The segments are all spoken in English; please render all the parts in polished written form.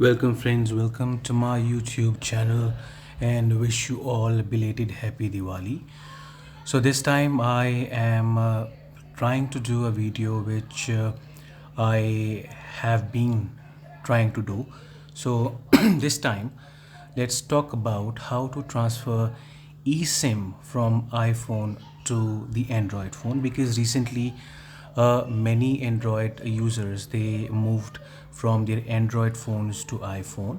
Welcome friends, welcome to my YouTube channel and wish you all a belated happy Diwali. So this time I am trying to do a video which I have been trying to do. So this time let's talk about how to transfer eSIM from iPhone to the Android phone, because recently many Android users, they moved from their Android phones to iPhone,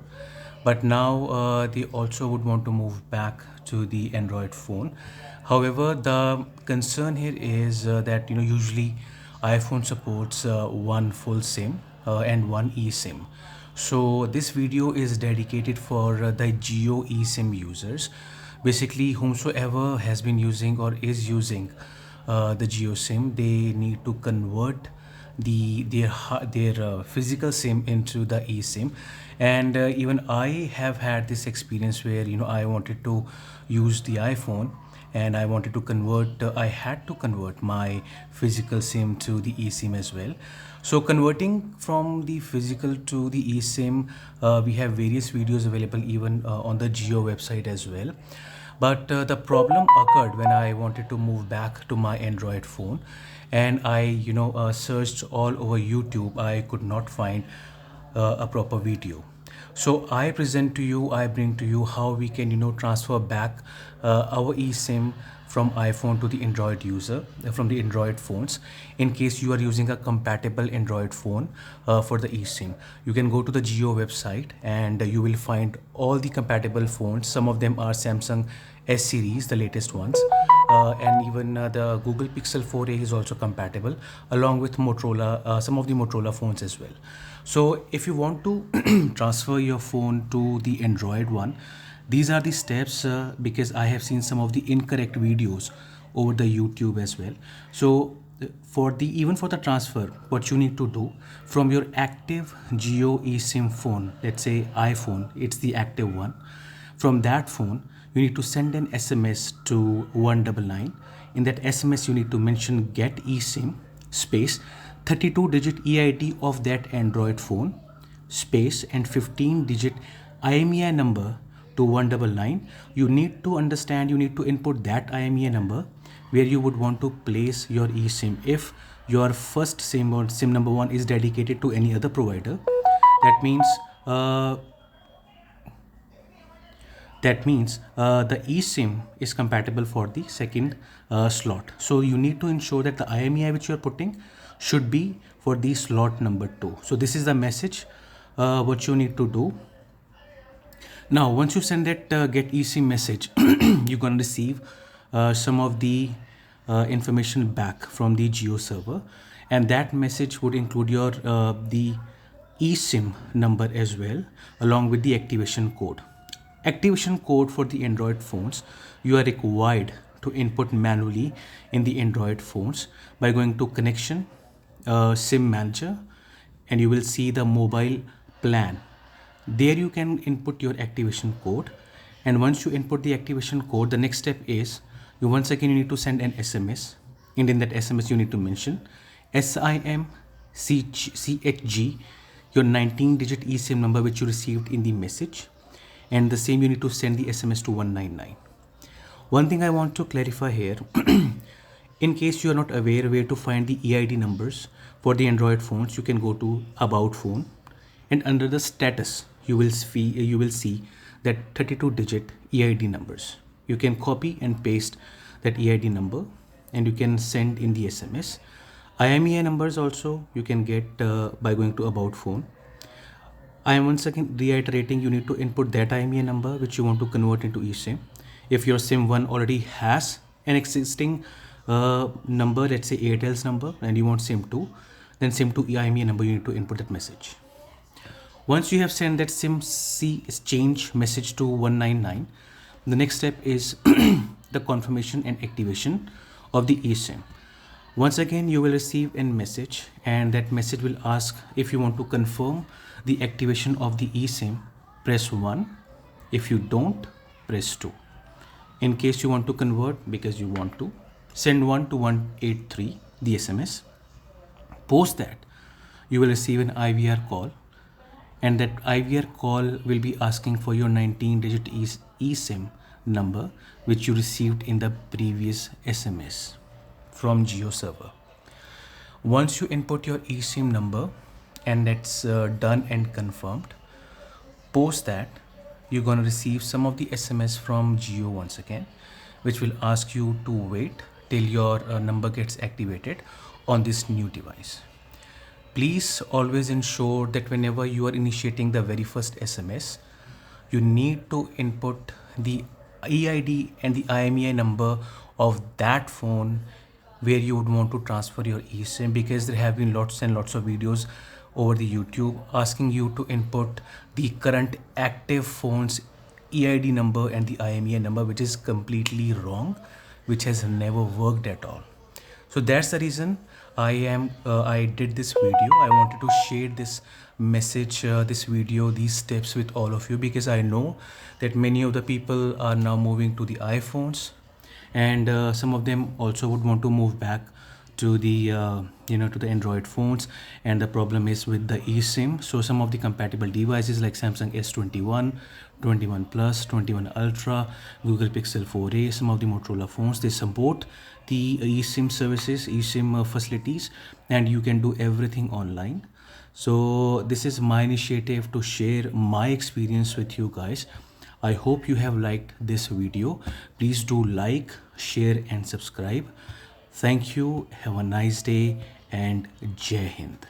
but now they also would want to move back to the Android phone. However, the concern here is that usually iPhone supports one full SIM and one eSIM. So this video is dedicated for the Jio eSIM users, basically whomsoever has been using or is using the Jio SIM. They need to convert their physical SIM into the eSIM. And even I have had this experience where I wanted to use the iPhone and I wanted to convert, I had to convert my physical SIM to the eSIM as well. So converting from the physical to the eSIM, we have various videos available even on the Jio website as well. But the problem occurred when I wanted to move back to my Android phone, and I searched all over YouTube. I could not find a proper video. So I present to you, I bring to you how we can transfer back our eSIM from iPhone to the Android user, from the Android phones, in case you are using a compatible Android phone for the eSIM. You can go to the Jio website and you will find all the compatible phones. Some of them are Samsung S series, the latest ones, and even the Google Pixel 4a is also compatible, along with Motorola, some of the Motorola phones as well. So if you want to transfer your phone to the Android one, these are the steps, because I have seen some of the incorrect videos over the YouTube as well. So for the transfer, what you need to do from your active Jio eSIM phone, let's say iPhone, it's the active one. From that phone, you need to send an SMS to 199. In that SMS, you need to mention get eSIM space 32-digit EID of that Android phone space and 15-digit IMEI number to 199. You need to understand, you need to input that IMEI number where you would want to place your eSIM. If your first SIM or SIM number one is dedicated to any other provider, that means the eSIM is compatible for the second slot. So you need to ensure that the IMEI which you are putting should be for the slot number 2. So this is the message what you need to do. Now once you send that get eSIM message, you're going to receive some of the information back from the Jio server, and that message would include your the eSIM number as well, along with the activation code. Activation code for the Android phones, you are required to input manually in the Android phones by going to connection, SIM manager, and you will see the mobile plan. There you can input your activation code, and once you input the activation code, the next step is you need to send an SMS, and in that SMS you need to mention SIM CHG, your 19-digit eSIM number which you received in the message, and the same you need to send the SMS to 199. One thing I want to clarify here, in case you are not aware where to find the EID numbers for the Android phones, you can go to About Phone, and under the status you will see that 32-digit EID numbers. You can copy and paste that EID number and you can send in the SMS. IMEI numbers also you can get by going to About Phone. I am once again reiterating, you need to input that IMEI number which you want to convert into eSIM. If your SIM 1 already has an existing number, let's say Airtel's number, and you want SIM 2, then SIM 2 IMEI number, you need to input that message. Once you have sent that SIM C change message to 199, the next step is the confirmation and activation of the eSIM. Once again, you will receive a message, and that message will ask if you want to confirm the activation of the eSIM, press 1. If you don't, press 2. In case you want to convert because you want to, send 1 to 183, the SMS. Post that, you will receive an IVR call. and that IVR call will be asking for your 19-digit eSIM number which you received in the previous SMS from Geo server. Once you input your eSIM number and that's done and confirmed, post that you're going to receive some of the SMS from Geo once again, which will ask you to wait till your number gets activated on this new device. Please always ensure that whenever you are initiating the very first SMS, you need to input the EID and the IMEI number of that phone where you would want to transfer your eSIM, because there have been lots and lots of videos over the YouTube asking you to input the current active phone's EID number and the IMEI number, which is completely wrong, which has never worked at all. So that's the reason I did this video. I wanted to share this message, this video, these steps with all of you, because I know that many of the people are now moving to the iPhones, and some of them also would want to move back to the to the Android phones, and the problem is with the eSIM. So some of the compatible devices like Samsung S21, 21 Plus, 21 Ultra, Google Pixel 4a, some of the Motorola phones, they support the eSIM services, eSIM facilities, and you can do everything online. So this is my initiative to share my experience with you guys. I hope you have liked this video. Please do like, share and subscribe. Thank you. Have a nice day and Jai Hind.